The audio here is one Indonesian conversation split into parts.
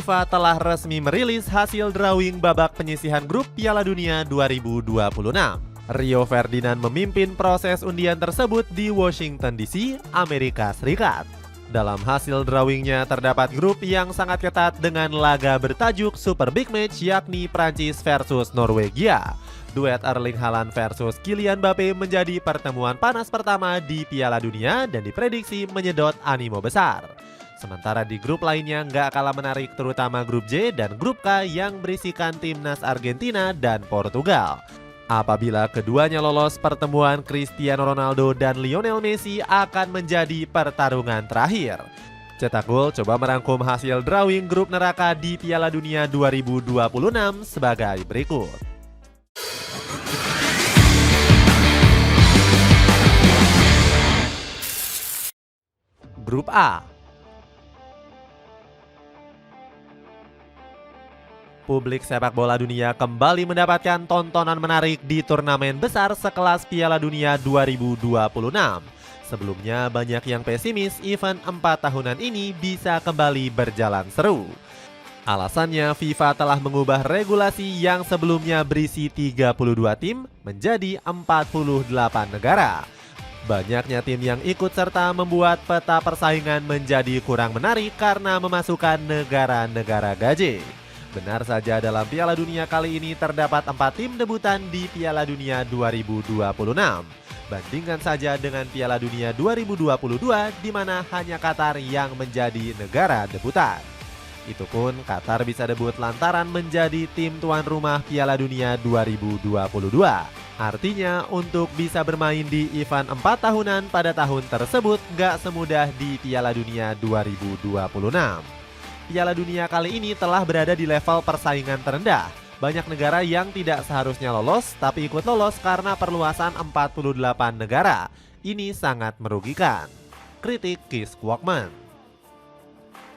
FIFA telah resmi merilis hasil drawing babak penyisihan grup Piala Dunia 2026. Rio Ferdinand memimpin proses undian tersebut di Washington DC, Amerika Serikat. Dalam hasil drawingnya terdapat grup yang sangat ketat dengan laga bertajuk Super Big Match, yakni Prancis versus Norwegia. Duet Erling Haaland versus Kylian Mbappe menjadi pertemuan panas pertama di Piala Dunia dan diprediksi menyedot animo besar. Sementara di grup lainnya nggak kalah menarik, terutama grup J dan grup K yang berisikan timnas Argentina dan Portugal. Apabila keduanya lolos, pertemuan Cristiano Ronaldo dan Lionel Messi akan menjadi pertarungan terakhir. Cetak Gol coba merangkum hasil drawing grup neraka di Piala Dunia 2026 sebagai berikut. Grup A. Publik sepak bola dunia kembali mendapatkan tontonan menarik di turnamen besar sekelas Piala Dunia 2026. Sebelumnya banyak yang pesimis event 4 tahunan ini bisa kembali berjalan seru. Alasannya FIFA telah mengubah regulasi yang sebelumnya berisi 32 tim menjadi 48 negara. Banyaknya tim yang ikut serta membuat peta persaingan menjadi kurang menarik karena memasukkan negara-negara gaje. Benar saja, dalam Piala Dunia kali ini terdapat 4 tim debutan di Piala Dunia 2026. Bandingkan saja dengan Piala Dunia 2022 di mana hanya Qatar yang menjadi negara debutan. Itu pun Qatar bisa debut lantaran menjadi tim tuan rumah Piala Dunia 2022. Artinya untuk bisa bermain di event 4 tahunan pada tahun tersebut gak semudah di Piala Dunia 2026. Piala Dunia kali ini telah berada di level persaingan terendah. Banyak negara yang tidak seharusnya lolos tapi ikut lolos karena perluasan 48 negara. Ini sangat merugikan. Kritik Kees Kwakman.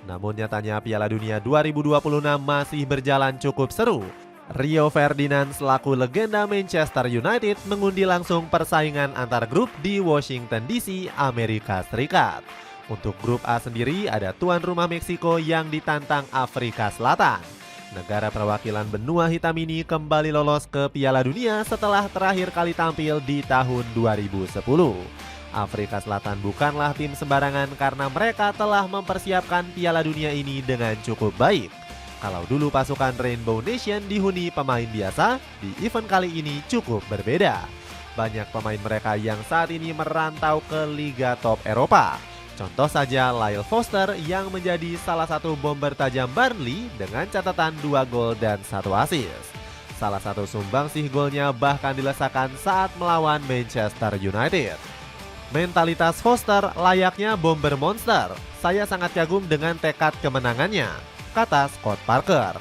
Namun nyatanya Piala Dunia 2026 masih berjalan cukup seru. Rio Ferdinand selaku legenda Manchester United mengundi langsung persaingan antar grup di Washington DC, Amerika Serikat. Untuk grup A sendiri ada tuan rumah Meksiko yang ditantang Afrika Selatan. Negara perwakilan benua hitam ini kembali lolos ke Piala Dunia setelah terakhir kali tampil di tahun 2010. Afrika Selatan bukanlah tim sembarangan karena mereka telah mempersiapkan Piala Dunia ini dengan cukup baik. Kalau dulu pasukan Rainbow Nation dihuni pemain biasa, di event kali ini cukup berbeda. Banyak pemain mereka yang saat ini merantau ke Liga Top Eropa. Contoh saja Lyle Foster yang menjadi salah satu bomber tajam Burnley dengan catatan 2 gol dan 1 assist. Salah satu sumbangsih golnya bahkan dilesakan saat melawan Manchester United. Mentalitas Foster layaknya bomber monster. Saya sangat kagum dengan tekad kemenangannya, kata Scott Parker.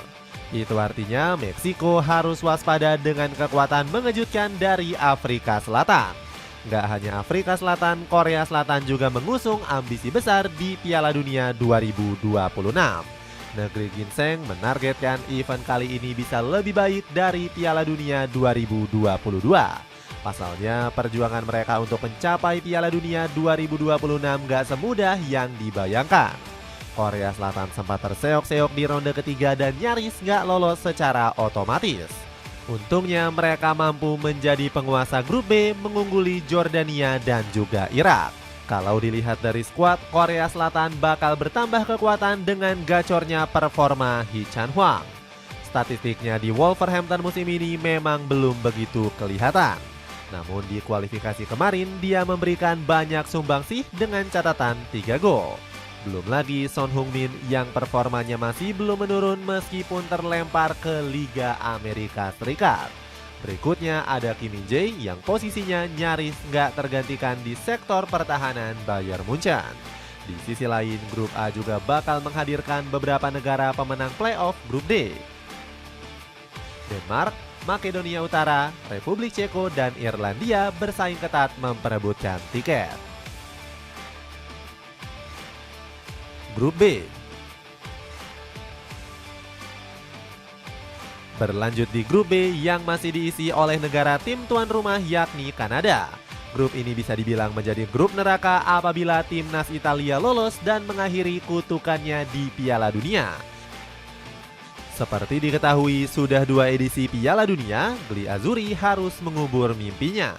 Itu artinya Meksiko harus waspada dengan kekuatan mengejutkan dari Afrika Selatan. Gak hanya Afrika Selatan, Korea Selatan juga mengusung ambisi besar di Piala Dunia 2026. Negeri Ginseng menargetkan event kali ini bisa lebih baik dari Piala Dunia 2022. Pasalnya perjuangan mereka untuk mencapai Piala Dunia 2026 gak semudah yang dibayangkan. Korea Selatan sempat terseok-seok di ronde ketiga dan nyaris gak lolos secara otomatis. Untungnya mereka mampu menjadi penguasa grup B, mengungguli Jordania dan juga Irak. Kalau dilihat dari skuad, Korea Selatan bakal bertambah kekuatan dengan gacornya performa Hee Chan-hwang. Statistiknya di Wolverhampton musim ini memang belum begitu kelihatan. Namun di kualifikasi kemarin dia memberikan banyak sumbangsih dengan catatan 3 gol. Belum lagi Son Heung-min yang performanya masih belum menurun meskipun terlempar ke Liga Amerika Serikat. Berikutnya ada Kim Min-jae yang posisinya nyaris nggak tergantikan di sektor pertahanan Bayern Munchen. Di sisi lain, grup A juga bakal menghadirkan beberapa negara pemenang playoff grup D. Denmark, Makedonia Utara, Republik Ceko, dan Irlandia bersaing ketat memperebutkan tiket. Grup B. Berlanjut di grup B yang masih diisi oleh negara tim tuan rumah yakni Kanada. Grup ini bisa dibilang menjadi grup neraka apabila timnas Italia lolos dan mengakhiri kutukannya di Piala Dunia. Seperti diketahui, sudah 2 edisi Piala Dunia, Gli Azzurri harus mengubur mimpinya.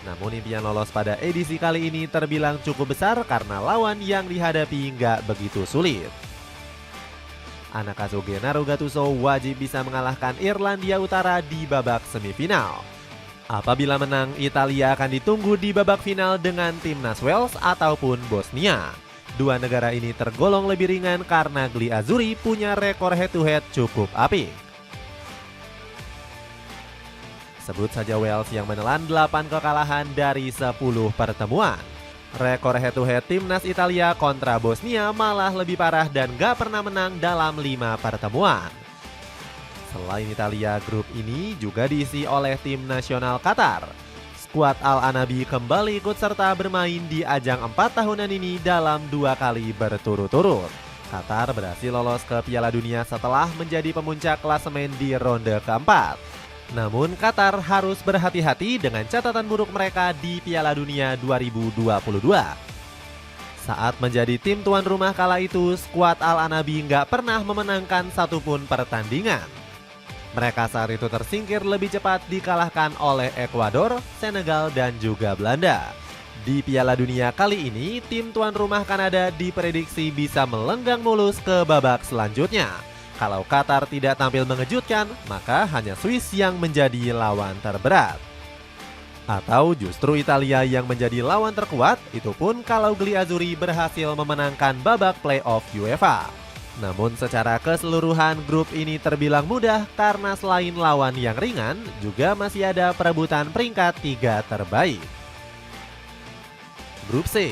Namun impian lolos pada edisi kali ini terbilang cukup besar karena lawan yang dihadapi nggak begitu sulit. Anak asuh Gennaro Gattuso wajib bisa mengalahkan Irlandia Utara di babak semifinal. Apabila menang, Italia akan ditunggu di babak final dengan timnas Wales ataupun Bosnia. Dua negara ini tergolong lebih ringan karena Gli Azzurri punya rekor head-to-head cukup apik. Sebut saja Wales yang menelan 8 kekalahan dari 10 pertemuan. Rekor head-to-head timnas Italia kontra Bosnia malah lebih parah dan gak pernah menang dalam 5 pertemuan. Selain Italia, grup ini juga diisi oleh tim nasional Qatar. Skuad Al-Anabi kembali ikut serta bermain di ajang 4 tahunan ini dalam 2 kali berturut-turut. Qatar berhasil lolos ke Piala Dunia setelah menjadi pemuncak klasemen di ronde keempat. Namun Qatar harus berhati-hati dengan catatan buruk mereka di Piala Dunia 2022. Saat menjadi tim tuan rumah kala itu, skuad Al-Anabi nggak pernah memenangkan satupun pertandingan. Mereka saat itu tersingkir lebih cepat dikalahkan oleh Ekuador, Senegal, dan juga Belanda. Di Piala Dunia kali ini, tim tuan rumah Kanada diprediksi bisa melenggang mulus ke babak selanjutnya. Kalau Qatar tidak tampil mengejutkan, maka hanya Swiss yang menjadi lawan terberat. Atau justru Italia yang menjadi lawan terkuat, itu pun kalau Gli Azzurri berhasil memenangkan babak playoff UEFA. Namun secara keseluruhan grup ini terbilang mudah karena selain lawan yang ringan, juga masih ada perebutan peringkat 3 terbaik. Grup C.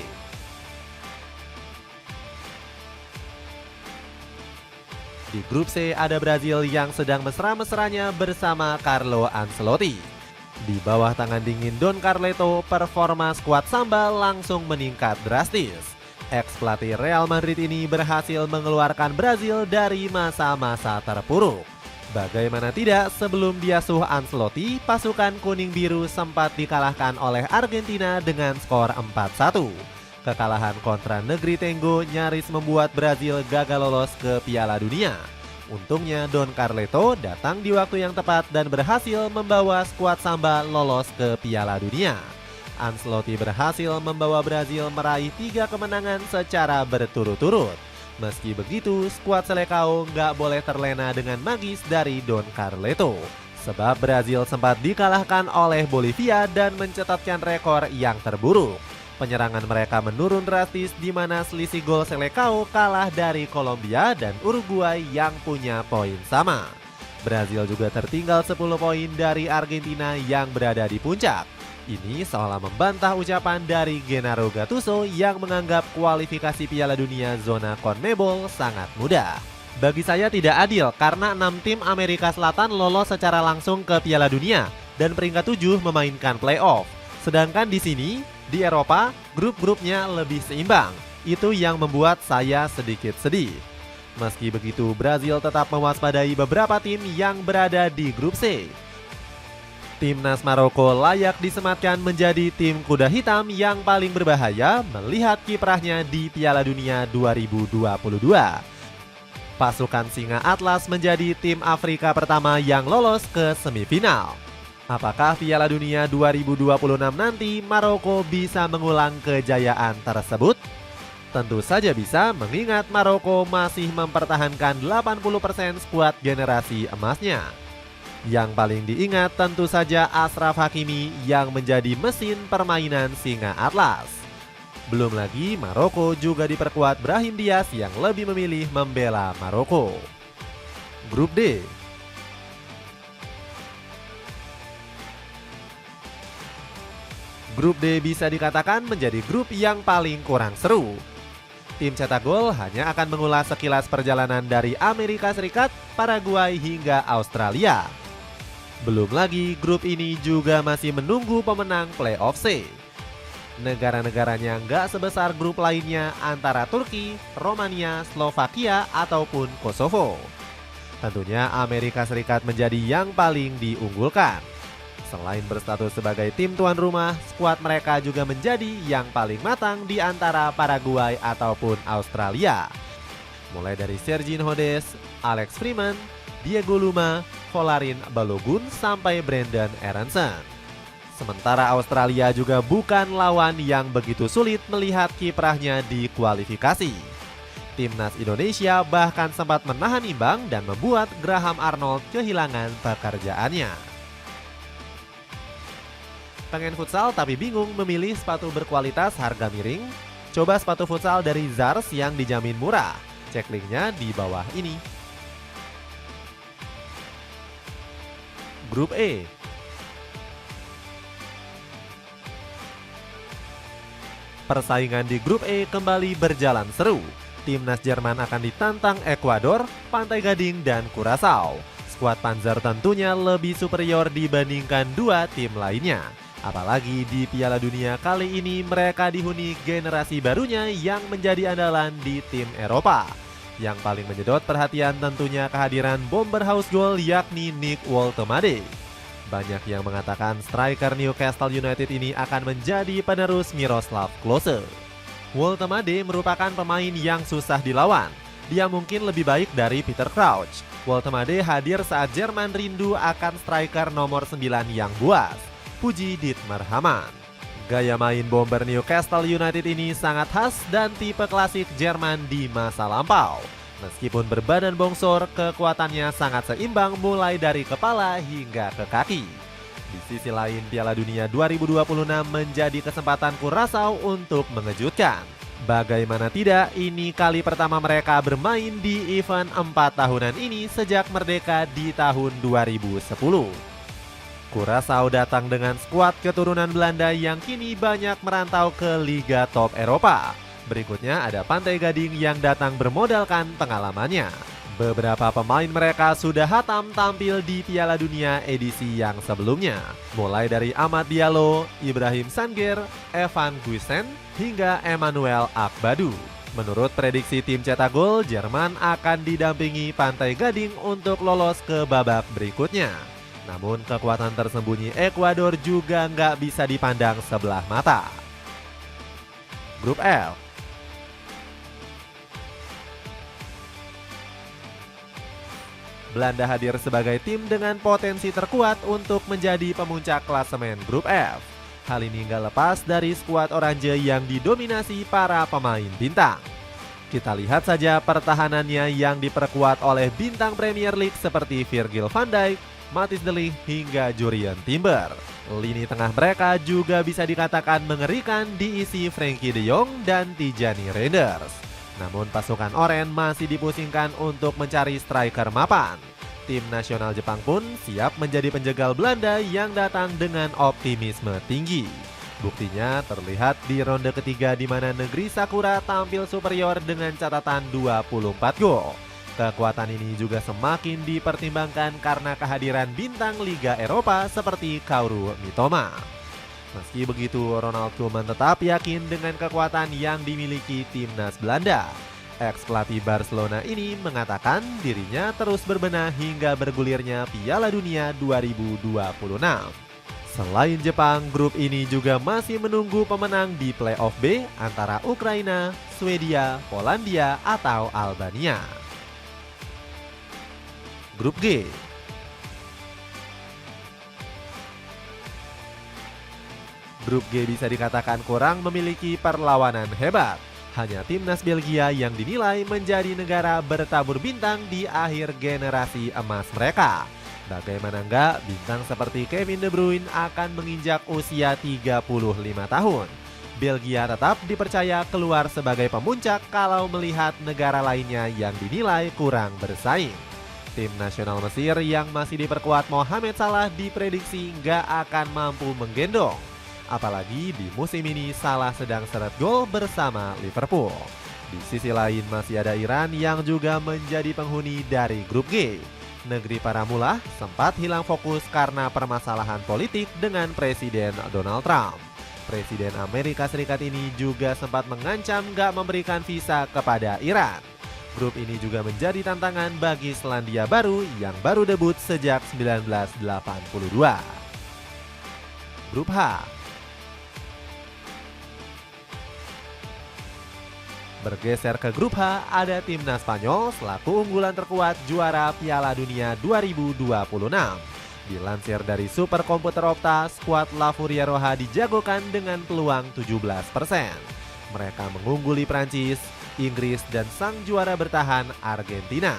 Di grup C ada Brazil yang sedang mesra-mesranya bersama Carlo Ancelotti. Di bawah tangan dingin Don Carleto, performa skuad Samba langsung meningkat drastis. Ex-pelatih Real Madrid ini berhasil mengeluarkan Brazil dari masa-masa terpuruk. Bagaimana tidak, sebelum diasuh Ancelotti, pasukan kuning biru sempat dikalahkan oleh Argentina dengan skor 4-1. Kekalahan kontra Negri Tenggo nyaris membuat Brazil gagal lolos ke Piala Dunia. Untungnya Don Carleto datang di waktu yang tepat dan berhasil membawa skuad Samba lolos ke Piala Dunia. Ancelotti berhasil membawa Brazil meraih 3 kemenangan secara berturut-turut. Meski begitu, skuad Selecao nggak boleh terlena dengan magis dari Don Carleto. Sebab Brazil sempat dikalahkan oleh Bolivia dan mencatatkan rekor yang terburuk. Penyerangan mereka menurun drastis di mana selisih gol Selecao kalah dari Kolombia dan Uruguay yang punya poin sama. Brazil juga tertinggal 10 poin dari Argentina yang berada di puncak. Ini seolah membantah ucapan dari Gennaro Gattuso yang menganggap kualifikasi Piala Dunia zona CONMEBOL sangat mudah. Bagi saya tidak adil karena 6 tim Amerika Selatan lolos secara langsung ke Piala Dunia dan peringkat 7 memainkan playoff. Sedangkan di sini, di Eropa, grup-grupnya lebih seimbang. Itu yang membuat saya sedikit sedih. Meski begitu, Brazil tetap mewaspadai beberapa tim yang berada di grup C. Timnas Maroko layak disematkan menjadi tim kuda hitam yang paling berbahaya melihat kiprahnya di Piala Dunia 2022. Pasukan Singa Atlas menjadi tim Afrika pertama yang lolos ke semifinal. Apakah Piala Dunia 2026 nanti Maroko bisa mengulang kejayaan tersebut? Tentu saja bisa, mengingat Maroko masih mempertahankan 80% skuad generasi emasnya. Yang paling diingat tentu saja Achraf Hakimi yang menjadi mesin permainan Singa Atlas. Belum lagi Maroko juga diperkuat Brahim Diaz yang lebih memilih membela Maroko. Grup D. Grup D bisa dikatakan menjadi grup yang paling kurang seru. Tim cetak gol hanya akan mengulas sekilas perjalanan dari Amerika Serikat, Paraguay hingga Australia. Belum lagi grup ini juga masih menunggu pemenang playoff C. Negara-negaranya nggak sebesar grup lainnya antara Turki, Romania, Slovakia, ataupun Kosovo. Tentunya Amerika Serikat menjadi yang paling diunggulkan. Selain berstatus sebagai tim tuan rumah, skuad mereka juga menjadi yang paling matang di antara Paraguay ataupun Australia. Mulai dari Sergio Hodes, Alex Freeman, Diego Luma, Folarin Balogun, sampai Brandon Aronson. Sementara Australia juga bukan lawan yang begitu sulit melihat kiprahnya di kualifikasi. Timnas Indonesia bahkan sempat menahan imbang dan membuat Graham Arnold kehilangan pekerjaannya. Pengen futsal tapi bingung memilih sepatu berkualitas harga miring? Coba sepatu futsal dari Zars yang dijamin murah. Cek linknya di bawah ini. Grup E. Persaingan di grup E kembali berjalan seru. Timnas Jerman akan ditantang Ekuador, Pantai Gading, dan Curaçao. Skuad Panzer tentunya lebih superior dibandingkan dua tim lainnya. Apalagi di Piala Dunia kali ini mereka dihuni generasi barunya yang menjadi andalan di tim Eropa. Yang paling menyedot perhatian tentunya kehadiran bomber house goal yakni Nick Woltemade. Banyak yang mengatakan striker Newcastle United ini akan menjadi penerus Miroslav Klose. Woltemade merupakan pemain yang susah dilawan. Dia mungkin lebih baik dari Peter Crouch. Woltemade hadir saat Jerman rindu akan striker nomor 9 yang buas. Puji Dietmar Hamann. Gaya main bomber Newcastle United ini sangat khas dan tipe klasik Jerman di masa lampau. Meskipun berbadan bongsor, kekuatannya sangat seimbang mulai dari kepala hingga ke kaki. Di sisi lain, Piala Dunia 2026 menjadi kesempatan Curaçao untuk mengejutkan. Bagaimana tidak, ini kali pertama mereka bermain di event 4 tahunan ini sejak merdeka di tahun 2010. Curaçao datang dengan skuad keturunan Belanda yang kini banyak merantau ke Liga Top Eropa. Berikutnya ada Pantai Gading yang datang bermodalkan pengalamannya. Beberapa pemain mereka sudah hatam tampil di Piala Dunia edisi yang sebelumnya. Mulai dari Amad Diallo, Ibrahim Sanger, Evan Guisen, hingga Emmanuel Akbadu. Menurut prediksi tim cetak gol, Jerman akan didampingi Pantai Gading untuk lolos ke babak berikutnya. Namun kekuatan tersembunyi Ekuador juga nggak bisa dipandang sebelah mata. Grup F. Belanda hadir sebagai tim dengan potensi terkuat untuk menjadi pemuncak klasemen Grup F. Hal ini nggak lepas dari skuad Oranje yang didominasi para pemain bintang. Kita lihat saja pertahanannya yang diperkuat oleh bintang Premier League seperti Virgil van Dijk, Matthijs de Ligt, hingga Jurrien Timber. Lini tengah mereka juga bisa dikatakan mengerikan diisi Frenkie de Jong dan Tijani Reinders. Namun pasukan Oranye masih dipusingkan untuk mencari striker mapan. Tim nasional Jepang pun siap menjadi penjegal Belanda yang datang dengan optimisme tinggi. Buktinya terlihat di ronde ketiga di mana negeri Sakura tampil superior dengan catatan 24 gol. Kekuatan ini juga semakin dipertimbangkan karena kehadiran bintang Liga Eropa seperti Kaoru Mitoma. Meski begitu, Ronald Koeman tetap yakin dengan kekuatan yang dimiliki timnas Belanda. Ex-pelatih Barcelona ini mengatakan dirinya terus berbenah hingga bergulirnya Piala Dunia 2026. Selain Jepang, grup ini juga masih menunggu pemenang di playoff B antara Ukraina, Swedia, Polandia, atau Albania. Grup G. Grup G bisa dikatakan kurang memiliki perlawanan hebat. Hanya timnas Belgia yang dinilai menjadi negara bertabur bintang di akhir generasi emas mereka. Bagaimana enggak, bintang seperti Kevin De Bruyne akan menginjak usia 35 tahun. Belgia tetap dipercaya keluar sebagai pemuncak kalau melihat negara lainnya yang dinilai kurang bersaing. Tim nasional Mesir yang masih diperkuat Mohamed Salah diprediksi nggak akan mampu menggendong. Apalagi di musim ini Salah sedang seret gol bersama Liverpool. Di sisi lain masih ada Iran yang juga menjadi penghuni dari grup G. Negeri para mullah sempat hilang fokus karena permasalahan politik dengan Presiden Donald Trump. Presiden Amerika Serikat ini juga sempat mengancam gak memberikan visa kepada Iran. Grup ini juga menjadi tantangan bagi Selandia Baru yang baru debut sejak 1982. Grup H. Bergeser ke grup H, ada timnas Spanyol selaku unggulan terkuat juara Piala Dunia 2026. Dilansir dari superkomputer Opta, skuad La Furia Roja dijagokan dengan peluang 17%. Mereka mengungguli Prancis, Inggris, dan sang juara bertahan Argentina.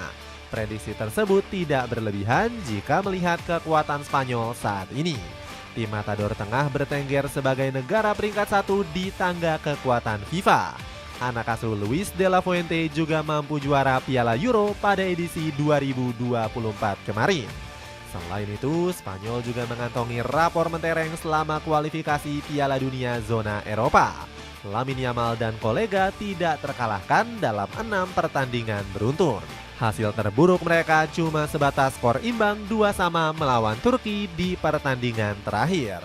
Prediksi tersebut tidak berlebihan jika melihat kekuatan Spanyol saat ini. Tim Matador tengah bertengger sebagai negara peringkat 1 di tangga kekuatan FIFA. Anak asuh Luis de la Fuente juga mampu juara Piala Euro pada edisi 2024 kemarin. Selain itu, Spanyol juga mengantongi rapor mentereng selama kualifikasi Piala Dunia zona Eropa. Lamine Yamal dan kolega tidak terkalahkan dalam 6 pertandingan beruntun. Hasil terburuk mereka cuma sebatas skor imbang 2-2 melawan Turki di pertandingan terakhir.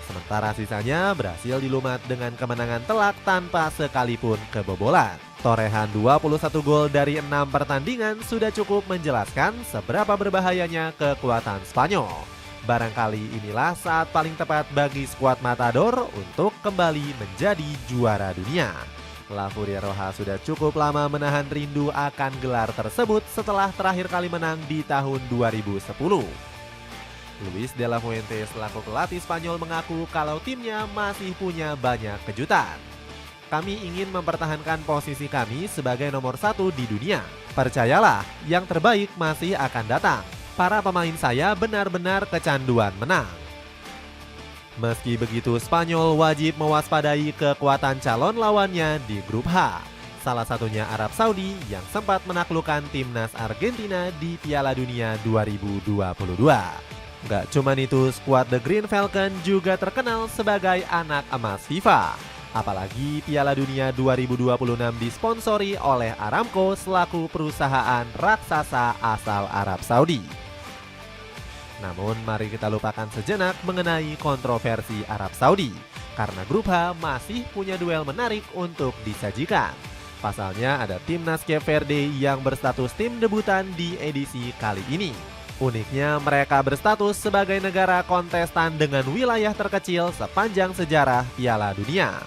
Sementara sisanya berhasil dilumat dengan kemenangan telak tanpa sekalipun kebobolan. Torehan 21 gol dari 6 pertandingan sudah cukup menjelaskan seberapa berbahayanya kekuatan Spanyol. Barangkali inilah saat paling tepat bagi skuad Matador untuk kembali menjadi juara dunia. La Furia Roja sudah cukup lama menahan rindu akan gelar tersebut setelah terakhir kali menang di tahun 2010. Luis de la Fuente selaku pelatih Spanyol mengaku kalau timnya masih punya banyak kejutan. Kami ingin mempertahankan posisi kami sebagai nomor 1 di dunia. Percayalah, yang terbaik masih akan datang. Para pemain saya benar-benar kecanduan menang. Meski begitu, Spanyol wajib mewaspadai kekuatan calon lawannya di grup H. Salah satunya Arab Saudi yang sempat menaklukkan timnas Argentina di Piala Dunia 2022. Gak cuman itu, skuad The Green Falcon juga terkenal sebagai anak emas FIFA. Apalagi Piala Dunia 2026 disponsori oleh Aramco selaku perusahaan raksasa asal Arab Saudi. Namun mari kita lupakan sejenak mengenai kontroversi Arab Saudi, karena grup H masih punya duel menarik untuk disajikan. Pasalnya ada timnas Cape Verde yang berstatus tim debutan di edisi kali ini. Uniknya mereka berstatus sebagai negara kontestan dengan wilayah terkecil sepanjang sejarah Piala Dunia.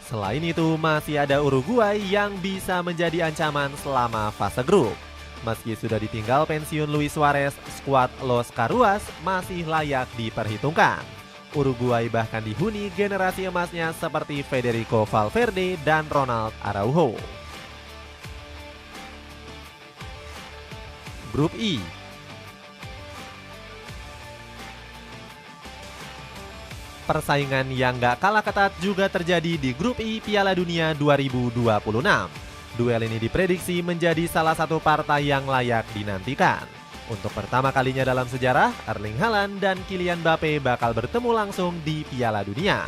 Selain itu masih ada Uruguay yang bisa menjadi ancaman selama fase grup. Meski sudah ditinggal pensiun Luis Suarez, skuad Los Caruas masih layak diperhitungkan. Uruguay bahkan dihuni generasi emasnya seperti Federico Valverde dan Ronald Araujo. Grup I. Persaingan yang gak kalah ketat juga terjadi di grup I Piala Dunia 2026. Duel ini diprediksi menjadi salah satu partai yang layak dinantikan. Untuk pertama kalinya dalam sejarah, Erling Haaland dan Kylian Mbappe bakal bertemu langsung di Piala Dunia.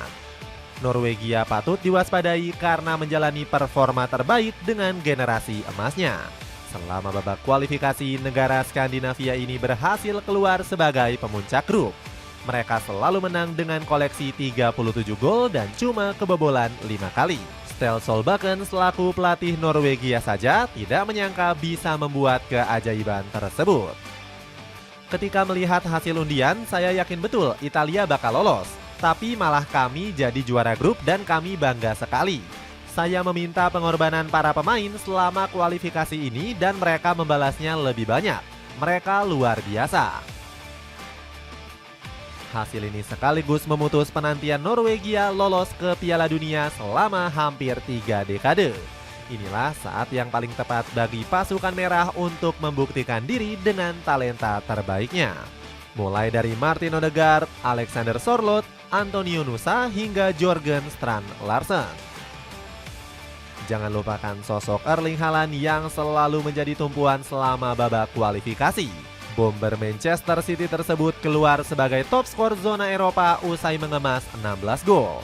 Norwegia patut diwaspadai karena menjalani performa terbaik dengan generasi emasnya. Selama babak kualifikasi, negara Skandinavia ini berhasil keluar sebagai pemuncak grup. Mereka selalu menang dengan koleksi 37 gol dan cuma kebobolan 5 kali. Ståle Solbakken selaku pelatih Norwegia saja tidak menyangka bisa membuat keajaiban tersebut. Ketika melihat hasil undian, saya yakin betul Italia bakal lolos. Tapi malah kami jadi juara grup dan kami bangga sekali. Saya meminta pengorbanan para pemain selama kualifikasi ini dan mereka membalasnya lebih banyak. Mereka luar biasa. Hasil ini sekaligus memutus penantian Norwegia lolos ke Piala Dunia selama hampir 3 dekade. Inilah saat yang paling tepat bagi pasukan merah untuk membuktikan diri dengan talenta terbaiknya. Mulai dari Martin Odegaard, Alexander Sørloth, Antonio Nusa hingga Jørgen Strand Larsen. Jangan lupakan sosok Erling Haaland yang selalu menjadi tumpuan selama babak kualifikasi. Bomber Manchester City tersebut keluar sebagai top skor zona Eropa usai mengemas 16 gol.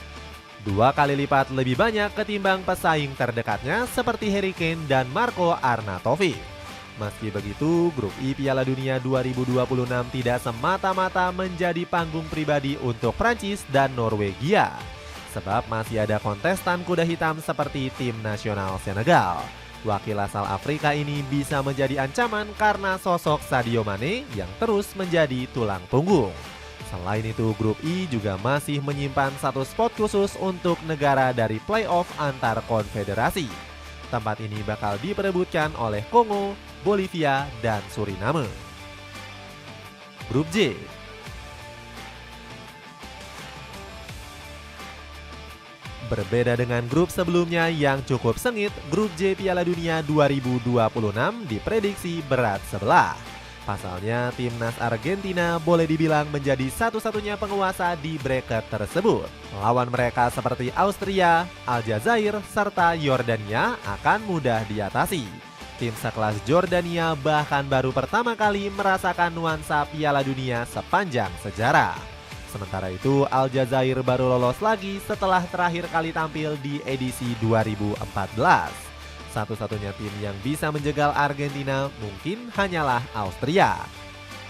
2 kali lipat lebih banyak ketimbang pesaing terdekatnya seperti Harry Kane dan Marco Arnautovic. Meski begitu, grup I Piala Dunia 2026 tidak semata-mata menjadi panggung pribadi untuk Prancis dan Norwegia. Sebab masih ada kontestan kuda hitam seperti tim nasional Senegal. Wakil asal Afrika ini bisa menjadi ancaman karena sosok Sadio Mane yang terus menjadi tulang punggung. Selain itu, grup I juga masih menyimpan satu spot khusus untuk negara dari playoff antar konfederasi. Tempat ini bakal diperebutkan oleh Kongo, Bolivia, dan Suriname. Grup J. Berbeda dengan grup sebelumnya yang cukup sengit, grup J Piala Dunia 2026 diprediksi berat sebelah. Pasalnya, timnas Argentina boleh dibilang menjadi satu-satunya penguasa di bracket tersebut. Lawan mereka seperti Austria, Aljazair, serta Yordania akan mudah diatasi. Tim sekelas Jordania bahkan baru pertama kali merasakan nuansa Piala Dunia sepanjang sejarah. Sementara itu, Aljazair baru lolos lagi setelah terakhir kali tampil di edisi 2014. Satu-satunya tim yang bisa menjegal Argentina mungkin hanyalah Austria.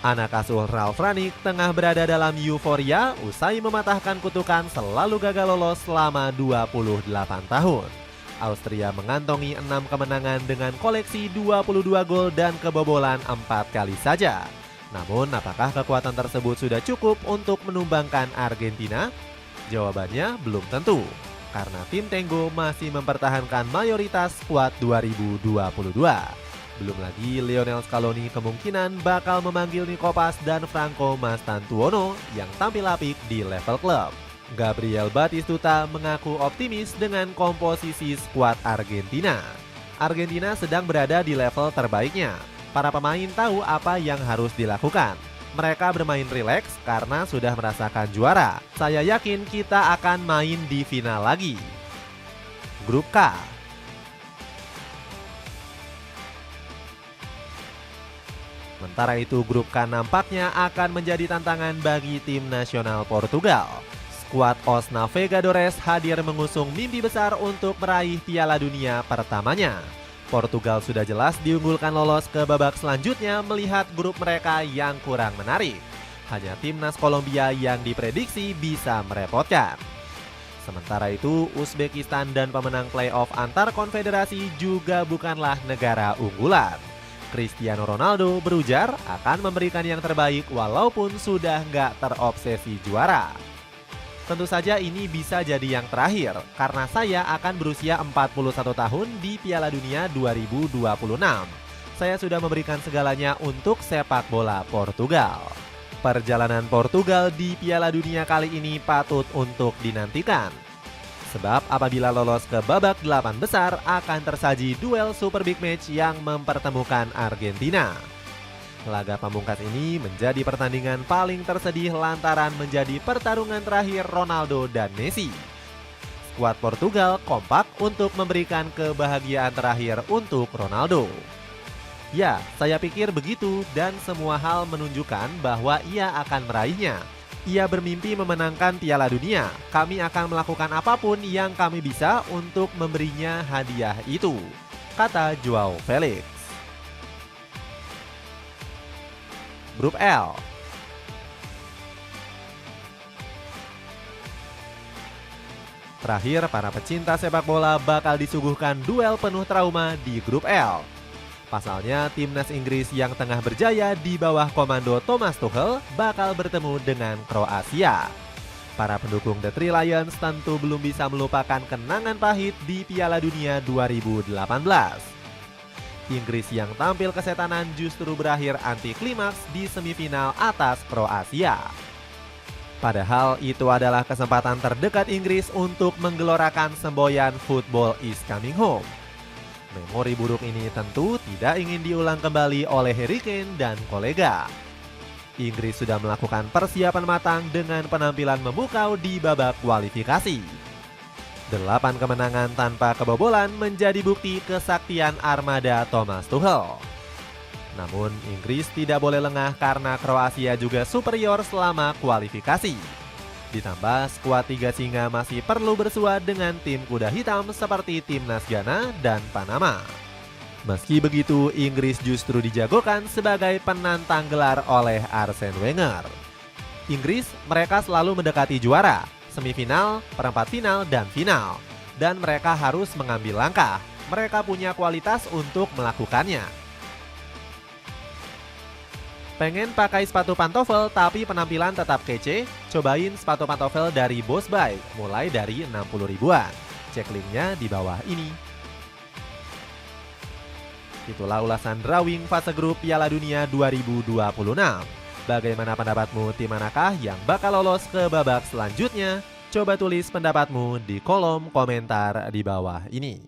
Anak asuh Ralf Rangnick tengah berada dalam euforia usai mematahkan kutukan selalu gagal lolos selama 28 tahun. Austria mengantongi 6 kemenangan dengan koleksi 22 gol dan kebobolan 4 kali saja. Namun, apakah kekuatan tersebut sudah cukup untuk menumbangkan Argentina? Jawabannya belum tentu, karena tim Tenggo masih mempertahankan mayoritas skuad 2022. Belum lagi Lionel Scaloni kemungkinan bakal memanggil Nico Paz dan Franco Mastantuono yang tampil apik di level klub. Gabriel Batistuta mengaku optimis dengan komposisi skuad Argentina. Argentina sedang berada di level terbaiknya. Para pemain tahu apa yang harus dilakukan. Mereka bermain rileks karena sudah merasakan juara. Saya yakin kita akan main di final lagi. Grup K. Sementara itu, grup K nampaknya akan menjadi tantangan bagi tim nasional Portugal. Skuad Os Navegadores hadir mengusung mimpi besar untuk meraih Piala Dunia pertamanya. Portugal sudah jelas diunggulkan lolos ke babak selanjutnya melihat grup mereka yang kurang menarik. Hanya timnas Kolombia yang diprediksi bisa merepotkan. Sementara itu, Uzbekistan dan pemenang playoff antar konfederasi juga bukanlah negara unggulan. Cristiano Ronaldo berujar akan memberikan yang terbaik walaupun sudah nggak terobsesi juara. Tentu saja ini bisa jadi yang terakhir, karena saya akan berusia 41 tahun di Piala Dunia 2026. Saya sudah memberikan segalanya untuk sepak bola Portugal. Perjalanan Portugal di Piala Dunia kali ini patut untuk dinantikan. Sebab apabila lolos ke babak 8 besar akan tersaji duel super big match yang mempertemukan Argentina. Laga pamungkas ini menjadi pertandingan paling tersedih lantaran menjadi pertarungan terakhir Ronaldo dan Messi. Skuad Portugal kompak untuk memberikan kebahagiaan terakhir untuk Ronaldo. Ya, saya pikir begitu dan semua hal menunjukkan bahwa ia akan meraihnya. Ia bermimpi memenangkan Piala Dunia. Kami akan melakukan apapun yang kami bisa untuk memberinya hadiah itu, kata Joao Felix. Grup L. Terakhir, para pecinta sepak bola bakal disuguhkan duel penuh trauma di grup L. Pasalnya, timnas Inggris yang tengah berjaya di bawah komando Thomas Tuchel bakal bertemu dengan Kroasia. Para pendukung The Three Lions tentu belum bisa melupakan kenangan pahit di Piala Dunia 2018. Inggris yang tampil kesetanan justru berakhir anti klimaks di semifinal atas Kroasia. Padahal itu adalah kesempatan terdekat Inggris untuk menggelorakan semboyan football is coming home. Memori buruk ini tentu tidak ingin diulang kembali oleh Harry Kane dan kolega. Inggris sudah melakukan persiapan matang dengan penampilan memukau di babak kualifikasi. 8 kemenangan tanpa kebobolan menjadi bukti kesaktian armada Thomas Tuchel. Namun Inggris tidak boleh lengah karena Kroasia juga superior selama kualifikasi. Ditambah skuad 3 singa masih perlu bersua dengan tim kuda hitam seperti timnas Ghana dan Panama. Meski begitu, Inggris justru dijagokan sebagai penantang gelar oleh Arsene Wenger. Inggris mereka selalu mendekati juara, semifinal, perempat final, dan final. Dan mereka harus mengambil langkah. Mereka punya kualitas untuk melakukannya. Pengen pakai sepatu pantofel tapi penampilan tetap kece? Cobain sepatu pantofel dari Boss Bike, mulai dari 60 ribuan. Cek linknya di bawah ini. Itulah ulasan drawing fase grup Piala Dunia 2026. Bagaimana pendapatmu, tim manakah yang bakal lolos ke babak selanjutnya? Coba tulis pendapatmu di kolom komentar di bawah ini.